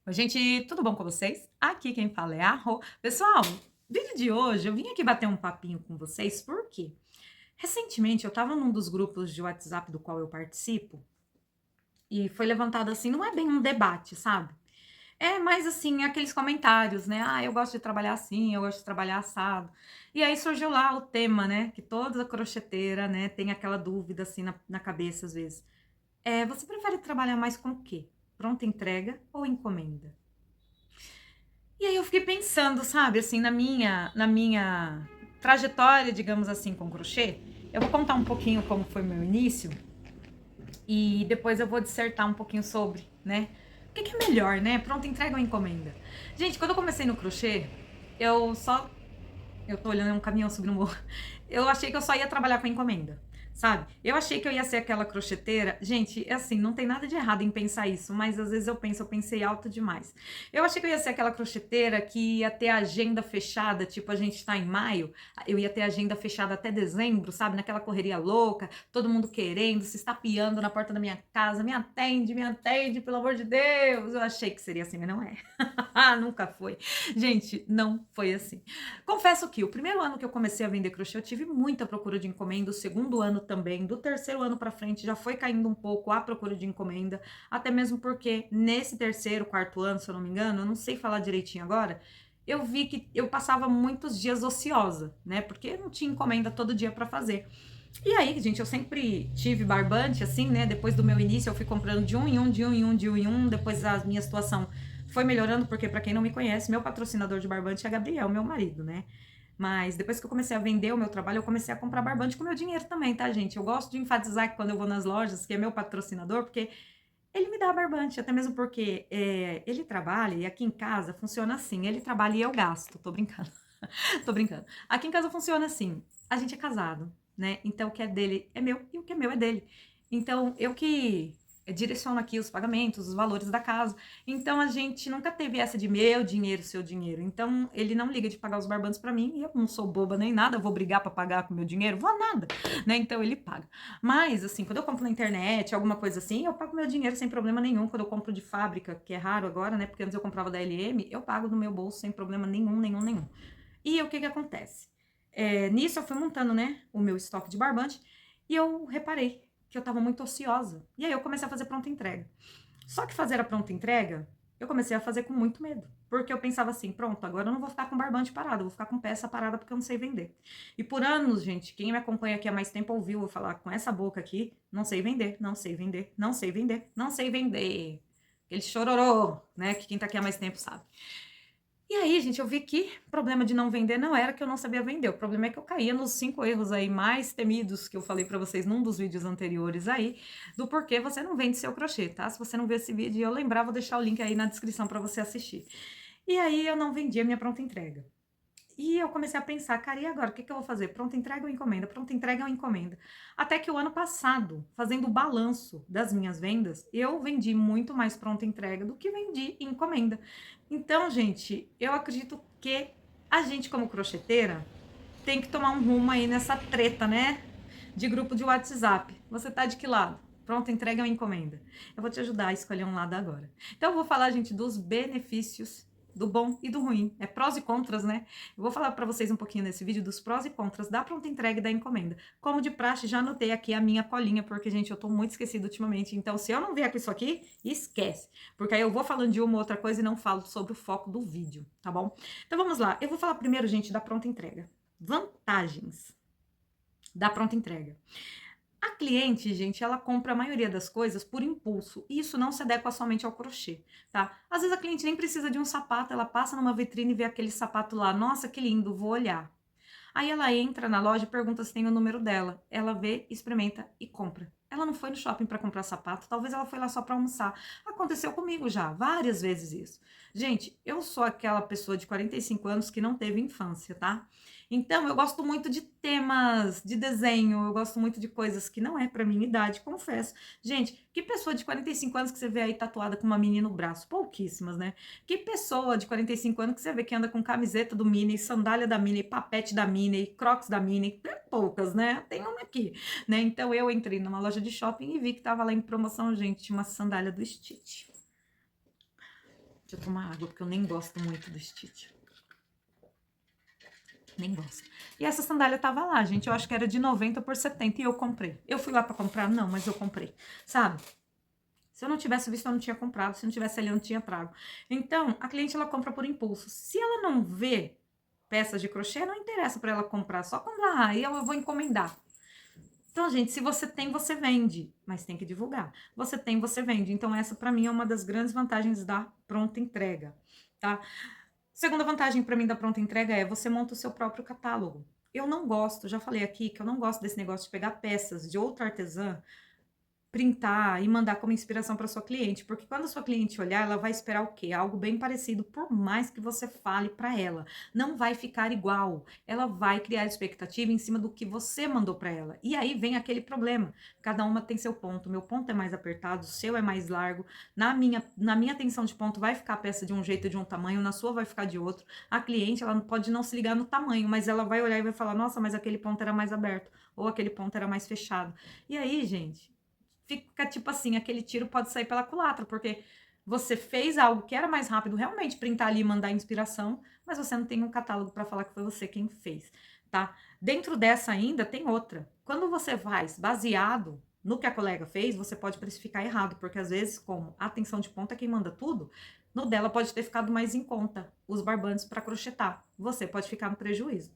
Oi, gente, tudo bom com vocês? Aqui quem fala é a Rô. Pessoal, vídeo de hoje eu vim aqui bater um papinho com vocês, porque recentemente eu estava num dos grupos de WhatsApp do qual eu participo e foi levantado assim, não é bem um debate, sabe? É mais assim, aqueles comentários, né? Ah, eu gosto de trabalhar assim, eu gosto de trabalhar assado. E aí surgiu lá o tema, né? Que toda crocheteira, né, tem aquela dúvida assim na cabeça às vezes. Você prefere trabalhar mais com o quê? Pronta entrega ou encomenda? E aí eu fiquei pensando, sabe, assim, na minha trajetória, digamos assim, com crochê. Eu vou contar um pouquinho como foi meu início e depois eu vou dissertar um pouquinho sobre, né? O que é melhor, né? Pronta entrega ou encomenda? Gente, quando eu comecei no crochê, eu só eu tô olhando um caminhão subindo o morro. Eu achei que eu só ia trabalhar com encomenda, sabe? Eu achei que eu ia ser aquela crocheteira. Gente, é assim, não tem nada de errado em pensar isso, mas às vezes eu pensei alto demais. Eu achei que eu ia ser aquela crocheteira que ia ter a agenda fechada, tipo, a gente tá em maio, eu ia ter a agenda fechada até dezembro, sabe? Naquela correria louca, todo mundo querendo, se estapeando na porta da minha casa, me atende, pelo amor de Deus. Eu achei que seria assim, mas não é. Nunca foi. Gente, não foi assim. Confesso que o primeiro ano que eu comecei a vender crochê, eu tive muita procura de encomenda, o segundo ano também, do terceiro ano para frente já foi caindo um pouco a procura de encomenda, até mesmo porque nesse terceiro, quarto ano, se eu não me engano, eu não sei falar direitinho agora, eu vi que eu passava muitos dias ociosa, né? Porque eu não tinha encomenda todo dia para fazer. E aí, gente, eu sempre tive barbante, assim, né? Depois do meu início, eu fui comprando de um em um, de um em um, de um em um. Depois a minha situação foi melhorando, porque, para quem não me conhece, meu patrocinador de barbante é Gabriel, meu marido, né? Mas depois que eu comecei a vender o meu trabalho, eu comecei a comprar barbante com meu dinheiro também, tá, gente? Eu gosto de enfatizar que quando eu vou nas lojas, que é meu patrocinador, porque ele me dá barbante, até mesmo porque ele trabalha e aqui em casa funciona assim: ele trabalha e eu gasto, tô brincando. Tô brincando. Aqui em casa funciona assim: a gente é casado, né? Então o que é dele é meu e o que é meu é dele. Então eu que direciono aqui os pagamentos, os valores da casa. Então a gente nunca teve essa de meu dinheiro, seu dinheiro. Então ele não liga de pagar os barbantes pra mim e eu não sou boba nem nada, vou brigar pra pagar com meu dinheiro, vou nada, né? Então ele paga. Mas assim, quando eu compro na internet, alguma coisa assim, eu pago meu dinheiro sem problema nenhum. Quando eu compro de fábrica, que é raro agora, né? Porque antes eu comprava da LM, eu pago do meu bolso sem problema nenhum, nenhum, nenhum. E o que que acontece? Nisso eu fui montando, né, o meu estoque de barbante e eu reparei que eu estava muito ociosa. E aí eu comecei a fazer pronta entrega. Só que fazer a pronta entrega, eu comecei a fazer com muito medo. Porque eu pensava assim, pronto, agora eu não vou ficar com barbante parado, eu vou ficar com peça parada porque eu não sei vender. E por anos, gente, quem me acompanha aqui há mais tempo ouviu eu falar com essa boca aqui, não sei vender, não sei vender, não sei vender, não sei vender. Aquele chororô, né, que quem tá aqui há mais tempo sabe. E aí, gente, eu vi que o problema de não vender não era que eu não sabia vender. O problema é que eu caía nos 5 erros aí mais temidos que eu falei pra vocês num dos vídeos anteriores aí, do porquê você não vende seu crochê, tá? Se você não viu esse vídeo e eu lembrar, vou deixar o link aí na descrição pra você assistir. E aí eu não vendia minha pronta entrega. E eu comecei a pensar, cara, e agora? O que que eu vou fazer? Pronta entrega ou encomenda? Pronta entrega ou encomenda? Até que o ano passado, fazendo o balanço das minhas vendas, eu vendi muito mais pronta entrega do que vendi encomenda. Então, gente, eu acredito que a gente, como crocheteira, tem que tomar um rumo aí nessa treta, né? De grupo de WhatsApp. Você tá de que lado? Pronta entrega ou encomenda? Eu vou te ajudar a escolher um lado agora. Então, eu vou falar, gente, dos benefícios do bom e do ruim. É prós e contras, né? Eu vou falar para vocês um pouquinho nesse vídeo dos prós e contras da pronta entrega e da encomenda. Como de praxe, já anotei aqui a minha colinha, porque, gente, eu tô muito esquecida ultimamente. Então, se eu não vier com isso aqui, esquece. Porque aí eu vou falando de uma outra coisa e não falo sobre o foco do vídeo, tá bom? Então, vamos lá. Eu vou falar primeiro, gente, da pronta entrega. Vantagens da pronta entrega. A cliente, gente, ela compra a maioria das coisas por impulso, e isso não se adequa somente ao crochê, tá? Às vezes a cliente nem precisa de um sapato, ela passa numa vitrine e vê aquele sapato lá, nossa, que lindo, vou olhar. Aí ela entra na loja e pergunta se tem o número dela. Ela vê, experimenta e compra. Ela não foi no shopping para comprar sapato, talvez ela foi lá só para almoçar. Aconteceu comigo já, várias vezes isso. Gente, eu sou aquela pessoa de 45 anos que não teve infância, tá? Então, eu gosto muito de temas de desenho, eu gosto muito de coisas que não é para minha idade, confesso. Gente, que pessoa de 45 anos que você vê aí tatuada com uma mini no braço? Pouquíssimas, né? Que pessoa de 45 anos que você vê que anda com camiseta do Minnie, sandália da Minnie, papete da Minnie, crocs da Minnie? É poucas, né? Tem uma aqui, né? Então eu entrei numa loja de shopping e vi que tava lá em promoção, gente, uma sandália do Stitch. Deixa eu tomar água, porque eu nem gosto muito do Stitch. Nem gosto. E essa sandália tava lá, gente. Eu acho que era de 90 por 70 e eu comprei. Eu fui lá pra comprar? Não, mas eu comprei. Sabe? Se eu não tivesse visto, eu não tinha comprado. Se não tivesse ali, eu não tinha trago. Então, a cliente, ela compra por impulso. Se ela não vê peças de crochê, não interessa para ela comprar. Só quando, aí eu vou encomendar. Então, gente, se você tem, você vende. Mas tem que divulgar. Você tem, você vende. Então, essa, para mim, é uma das grandes vantagens da pronta entrega, tá? Segunda vantagem para mim da pronta entrega é você monta o seu próprio catálogo. Eu não gosto, já falei aqui, que eu não gosto desse negócio de pegar peças de outra artesã, printar e mandar como inspiração para sua cliente, porque quando a sua cliente olhar, ela vai esperar o quê? Algo bem parecido, por mais que você fale para ela. Não vai ficar igual. Ela vai criar expectativa em cima do que você mandou para ela. E aí vem aquele problema. Cada uma tem seu ponto. Meu ponto é mais apertado, o seu é mais largo. Na minha tensão de ponto vai ficar a peça de um jeito e de um tamanho, na sua vai ficar de outro. A cliente, ela pode não se ligar no tamanho, mas ela vai olhar e vai falar: "Nossa, mas aquele ponto era mais aberto ou aquele ponto era mais fechado". E aí, gente, fica tipo assim, aquele tiro pode sair pela culatra, porque você fez algo que era mais rápido, realmente printar ali e mandar inspiração, mas você não tem um catálogo para falar que foi você quem fez, tá? Dentro dessa ainda tem outra. Quando você faz baseado no que a colega fez, você pode precificar errado, porque às vezes, como a atenção de ponta é quem manda tudo, no dela pode ter ficado mais em conta os barbantes para crochetar. Você pode ficar no prejuízo.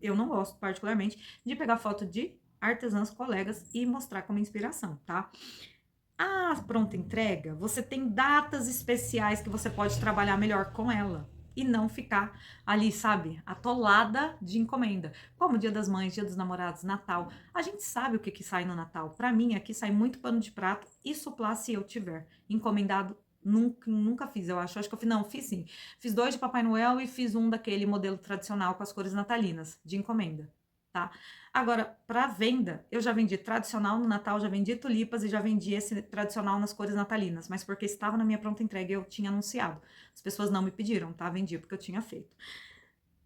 Eu não gosto, particularmente, de pegar foto de artesãs colegas e mostrar como inspiração, tá? A pronta entrega, você tem datas especiais que você pode trabalhar melhor com ela e não ficar ali, sabe, atolada de encomenda. Como Dia das Mães, Dia dos Namorados, Natal. A gente sabe o que que sai no Natal. Para mim, aqui sai muito pano de prato e suplá se eu tiver. Encomendado, nunca fiz, eu acho. Acho que eu fiz, não, fiz sim. Fiz 2 de Papai Noel e fiz um daquele modelo tradicional com as cores natalinas, de encomenda, tá? Agora, para venda, eu já vendi tradicional no Natal, já vendi tulipas e já vendi esse tradicional nas cores natalinas, mas porque estava na minha pronta entrega e eu tinha anunciado. As pessoas não me pediram, tá? Vendi porque eu tinha feito.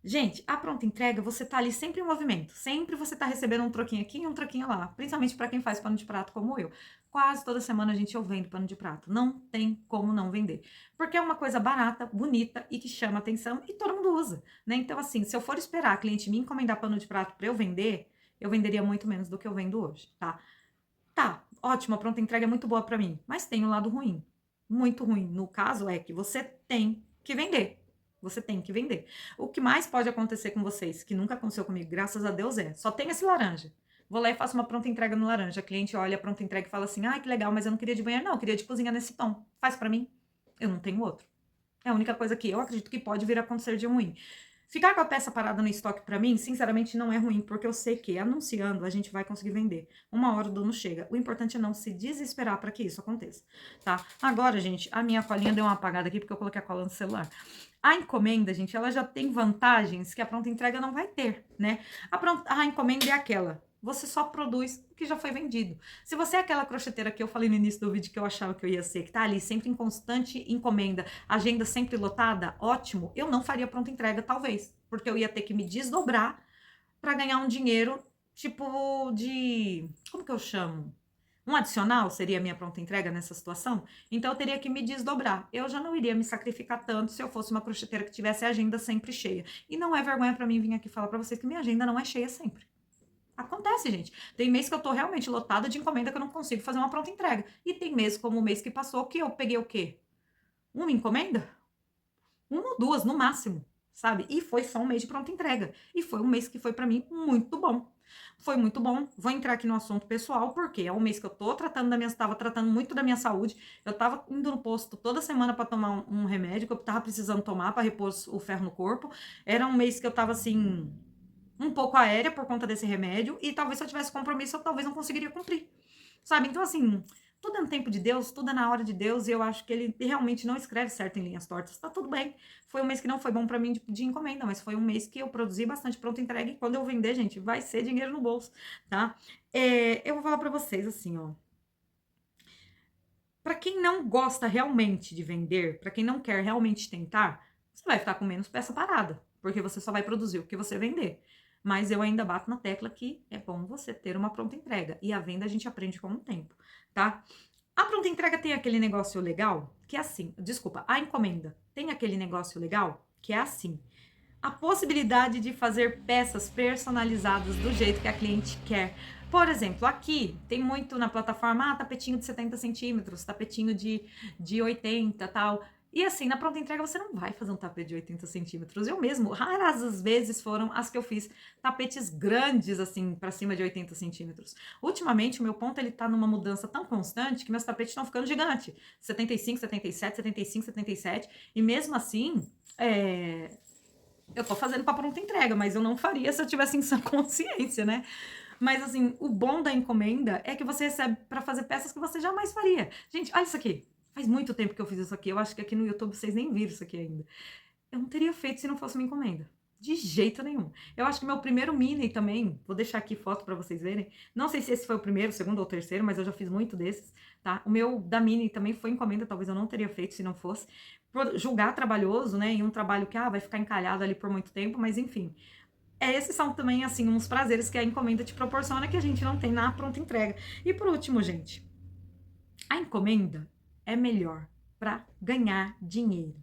Gente, a pronta entrega, você tá ali sempre em movimento. Sempre você tá recebendo um troquinho aqui e um troquinho lá. Principalmente para quem faz pano de prato como eu. Quase toda semana, gente, eu vendo pano de prato. Não tem como não vender. Porque é uma coisa barata, bonita e que chama atenção e todo mundo usa, né? Então, assim, se eu for esperar a cliente me encomendar pano de prato para eu venderia muito menos do que eu vendo hoje, tá? Tá, ótimo, a pronta entrega é muito boa para mim, mas tem um lado ruim. Muito ruim. No caso é que você tem que vender. Você tem que vender. O que mais pode acontecer com vocês, que nunca aconteceu comigo, graças a Deus, só tem esse laranja. Vou lá e faço uma pronta entrega no laranja. A cliente olha a pronta entrega e fala assim: "Ah, que legal, mas eu não queria de banheiro, não, eu queria de cozinha nesse tom. Faz para mim". Eu não tenho outro. É a única coisa que eu acredito que pode vir a acontecer de ruim. Ficar com a peça parada no estoque para mim, sinceramente, não é ruim, porque eu sei que anunciando a gente vai conseguir vender. Uma hora o dono chega. O importante é não se desesperar para que isso aconteça, tá? Agora, gente, a minha colinha deu uma apagada aqui porque eu coloquei a cola no celular. A encomenda, gente, ela já tem vantagens que a pronta entrega não vai ter, né? A encomenda é aquela. Você só produz o que já foi vendido. Se você é aquela crocheteira que eu falei no início do vídeo que eu achava que eu ia ser, que tá ali sempre em constante encomenda, agenda sempre lotada, ótimo, eu não faria pronta entrega, talvez. Porque eu ia ter que me desdobrar para ganhar um dinheiro, tipo de. Como que eu chamo? Um adicional seria a minha pronta entrega nessa situação? Então eu teria que me desdobrar. Eu já não iria me sacrificar tanto se eu fosse uma crocheteira que tivesse a agenda sempre cheia. E não é vergonha para mim vir aqui falar para vocês que minha agenda não é cheia sempre. Acontece, gente. Tem mês que eu tô realmente lotada de encomenda que eu não consigo fazer uma pronta entrega. E tem mês, como o mês que passou, que eu peguei o quê? Uma encomenda? Uma ou duas, no máximo, sabe? E foi só um mês de pronta entrega. E foi um mês que foi para mim muito bom. Foi muito bom. Vou entrar aqui no assunto pessoal, porque é um mês que eu tô tratando tava tratando muito da minha saúde. Eu tava indo no posto toda semana para tomar um remédio que eu tava precisando tomar para repor o ferro no corpo. Era um mês que eu tava assim um pouco aérea por conta desse remédio, e talvez se eu tivesse compromisso, eu talvez não conseguiria cumprir, sabe? Então, assim, tudo é no tempo de Deus, tudo é na hora de Deus, e eu acho que ele realmente não escreve certo em linhas tortas. Tá tudo bem. Foi um mês que não foi bom pra mim de encomenda, mas foi um mês que eu produzi bastante pronto entrega, e quando eu vender, gente, vai ser dinheiro no bolso, tá? Eu vou falar pra vocês assim, ó. Pra quem não gosta realmente de vender, pra quem não quer realmente tentar, você vai ficar com menos peça parada, porque você só vai produzir o que você vender. Mas eu ainda bato na tecla que é bom você ter uma pronta entrega. E a venda a gente aprende com o tempo, tá? A pronta entrega tem aquele negócio legal que é assim, desculpa, a encomenda tem aquele negócio legal que é assim. A possibilidade de fazer peças personalizadas do jeito que a cliente quer. Por exemplo, aqui tem muito na plataforma, tapetinho de 70 centímetros, tapetinho de 80, tal. E assim, na pronta entrega você não vai fazer um tapete de 80 centímetros. Eu mesmo, raras as vezes foram as que eu fiz tapetes grandes, assim, para cima de 80 centímetros. Ultimamente, o meu ponto, ele tá numa mudança tão constante que meus tapetes estão ficando gigante. 75, 77, 75, 77. E mesmo assim, eu tô fazendo pra pronta entrega, mas eu não faria se eu tivesse em sã consciência, né? Mas assim, o bom da encomenda é que você recebe pra fazer peças que você jamais faria. Gente, olha isso aqui. Faz muito tempo que eu fiz isso aqui. Eu acho que aqui no YouTube vocês nem viram isso aqui ainda. Eu não teria feito se não fosse uma encomenda. De jeito nenhum. Eu acho que meu primeiro mini também, vou deixar aqui foto pra vocês verem. Não sei se esse foi o primeiro, o segundo ou o terceiro, mas eu já fiz muito desses, tá? O meu da mini também foi encomenda, talvez eu não teria feito se não fosse. Por julgar trabalhoso, né? E um trabalho que vai ficar encalhado ali por muito tempo, mas enfim. Esses são também, assim, uns prazeres que a encomenda te proporciona que a gente não tem na pronta entrega. E por último, gente, a encomenda é melhor para ganhar dinheiro.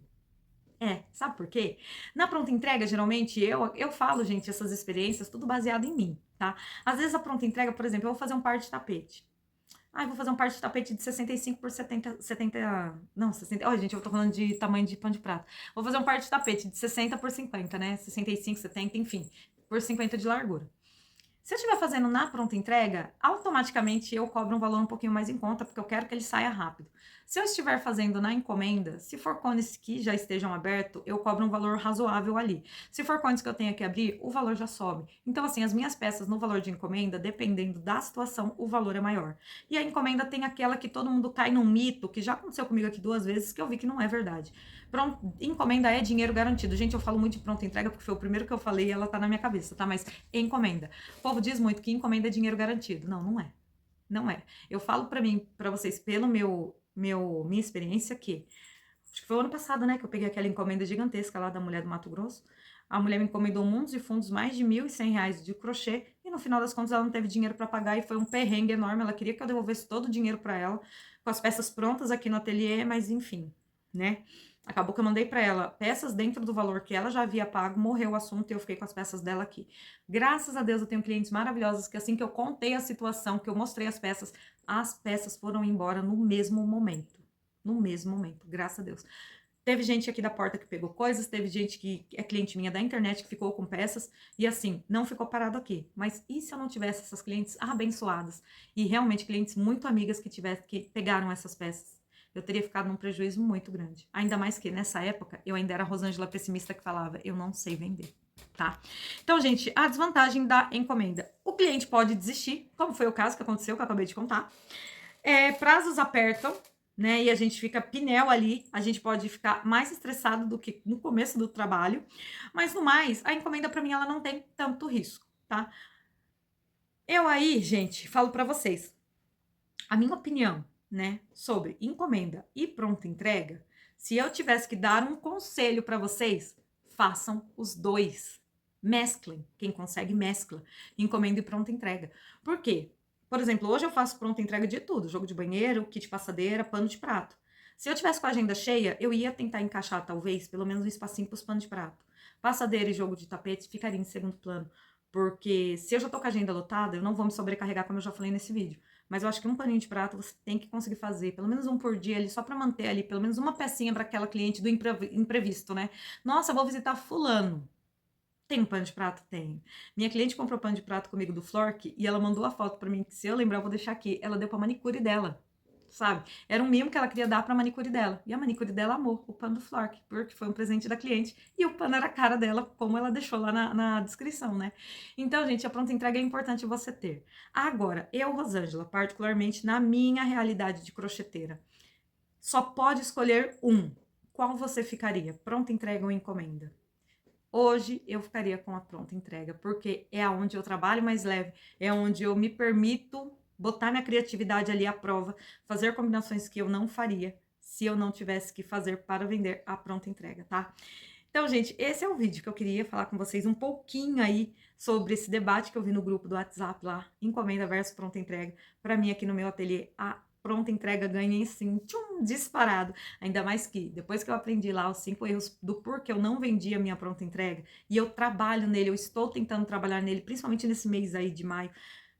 Sabe por quê? Na pronta entrega, geralmente, eu falo, gente, essas experiências, tudo baseado em mim, tá? Às vezes a pronta entrega, por exemplo, eu vou fazer um par de tapete. Eu vou fazer um par de tapete de 65 por 70, não, 60, olha, gente, eu tô falando de tamanho de pano de prato. Vou fazer um par de tapete de 60 por 50, né? 65, 70, enfim, por 50 de largura. Se eu estiver fazendo na pronta entrega, automaticamente eu cobro um valor um pouquinho mais em conta, porque eu quero que ele saia rápido. Se eu estiver fazendo na encomenda, se for cones que já estejam abertos, eu cobro um valor razoável ali. Se for cones que eu tenha que abrir, o valor já sobe. Então, assim, as minhas peças no valor de encomenda, dependendo da situação, o valor é maior. E a encomenda tem aquela que todo mundo cai num mito, que já aconteceu comigo aqui 2 vezes, que eu vi que não é verdade. Pronto, encomenda é dinheiro garantido. Gente, eu falo muito de pronta entrega porque foi o primeiro que eu falei e ela tá na minha cabeça, tá? Mas encomenda. O povo diz muito que encomenda é dinheiro garantido. Não, não é. Não é. Eu falo pra mim, para vocês, pelo minha experiência que acho que foi o ano passado, né, que eu peguei aquela encomenda gigantesca lá da mulher do Mato Grosso. A mulher me encomendou mundos e fundos, mais de R$ 1.100 de crochê, e no final das contas ela não teve dinheiro para pagar e foi um perrengue enorme. Ela queria que eu devolvesse todo o dinheiro para ela, com as peças prontas aqui no ateliê, mas enfim, né? Acabou que eu mandei para ela peças dentro do valor que ela já havia pago, morreu o assunto e eu fiquei com as peças dela aqui. Graças a Deus eu tenho clientes maravilhosos que assim que eu contei a situação, que eu mostrei as peças foram embora no mesmo momento. No mesmo momento, graças a Deus. Teve gente aqui da porta que pegou coisas, teve gente que é cliente minha da internet que ficou com peças, e assim, não ficou parado aqui. Mas e se eu não tivesse essas clientes abençoadas e realmente clientes muito amigas que pegaram essas peças? Eu teria ficado num prejuízo muito grande. Ainda mais que nessa época eu ainda era a Rosângela pessimista que falava, eu não sei vender, tá? Então, gente, a desvantagem da encomenda. O cliente pode desistir, como foi o caso que aconteceu, que eu acabei de contar. Prazos apertam, né? E a gente fica pinel ali, a gente pode ficar mais estressado do que no começo do trabalho, mas no mais, a encomenda para mim ela não tem tanto risco, tá? Eu aí, gente, falo para vocês, a minha opinião, né, sobre encomenda e pronta entrega, se eu tivesse que dar um conselho para vocês, façam os dois. Mesclem. Quem consegue, mescla. Encomenda e pronta entrega. Por quê? Por exemplo, hoje eu faço pronta entrega de tudo: jogo de banheiro, kit passadeira, pano de prato. Se eu tivesse com a agenda cheia, eu ia tentar encaixar, talvez, pelo menos um espacinho para os panos de prato. Passadeira e jogo de tapetes ficaria em segundo plano. Porque se eu já tô com a agenda lotada, eu não vou me sobrecarregar, como eu já falei nesse vídeo. Mas eu acho que um paninho de prato você tem que conseguir fazer, pelo menos um por dia ali, só para manter ali, pelo menos uma pecinha para aquela cliente do imprevisto, né? Nossa, eu vou visitar fulano. Tem um pano de prato? Tem. Minha cliente comprou pano de prato comigo do Flork e ela mandou a foto para mim, que se eu lembrar eu vou deixar aqui. Ela deu pra manicure dela, sabe? Era um mimo que ela queria dar pra manicure dela. E a manicure dela amou o pano do Flork, porque foi um presente da cliente. E o pano era a cara dela, como ela deixou lá na descrição, né? Então, gente, a pronta entrega é importante você ter. Agora, eu, Rosângela, particularmente na minha realidade de crocheteira, só pode escolher um. Qual você ficaria? Pronta entrega ou encomenda? Hoje eu ficaria com a pronta entrega, porque é onde eu trabalho mais leve, é onde eu me permito botar minha criatividade ali à prova, fazer combinações que eu não faria se eu não tivesse que fazer para vender a pronta entrega, tá? Então, gente, esse é o vídeo que eu queria falar com vocês um pouquinho aí sobre esse debate que eu vi no grupo do WhatsApp lá, encomenda versus pronta entrega. Para mim, aqui no meu ateliê, a pronta entrega, ganhei sim, tchum, disparado. Ainda mais que depois que eu aprendi lá os 5 erros do porquê eu não vendi a minha pronta entrega, e eu trabalho nele, eu estou tentando trabalhar nele, principalmente nesse mês aí de maio,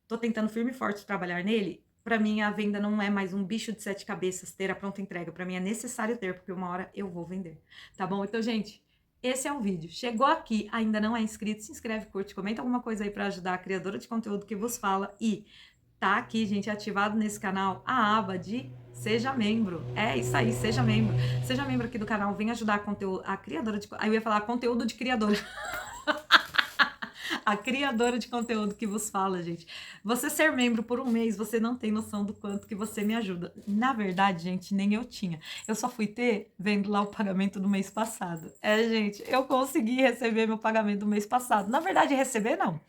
tô tentando firme e forte trabalhar nele. Para mim, a venda não é mais um bicho de 7 cabeças ter a pronta entrega. Para mim é necessário ter, porque uma hora eu vou vender. Tá bom? Então, gente, esse é o vídeo. Chegou aqui, ainda não é inscrito, se inscreve, curte, comenta alguma coisa aí para ajudar a criadora de conteúdo que vos fala. E tá aqui, gente, ativado nesse canal a aba de Seja Membro. É isso aí, seja membro. Seja membro aqui do canal, vem ajudar a criadora de... Aí eu ia falar conteúdo de criador. A criadora de conteúdo que vos fala, gente. Você ser membro por um mês, você não tem noção do quanto que você me ajuda. Na verdade, gente, nem eu tinha. Eu só fui ter vendo lá o pagamento do mês passado. É, gente, eu consegui receber meu pagamento do mês passado. Na verdade, receber não.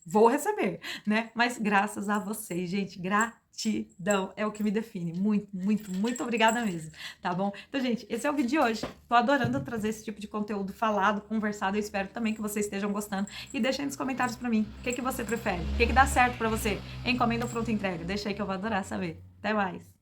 Vou receber, né? Mas graças a vocês, gente, gratidão é o que me define. Muito, muito, muito obrigada mesmo, tá bom? Então, gente, esse é o vídeo de hoje. Tô adorando trazer esse tipo de conteúdo falado, conversado. Eu espero também que vocês estejam gostando. E deixa aí nos comentários pra mim, o que que você prefere? O que que dá certo pra você? Encomenda ou pronta entrega? Deixa aí que eu vou adorar saber. Até mais!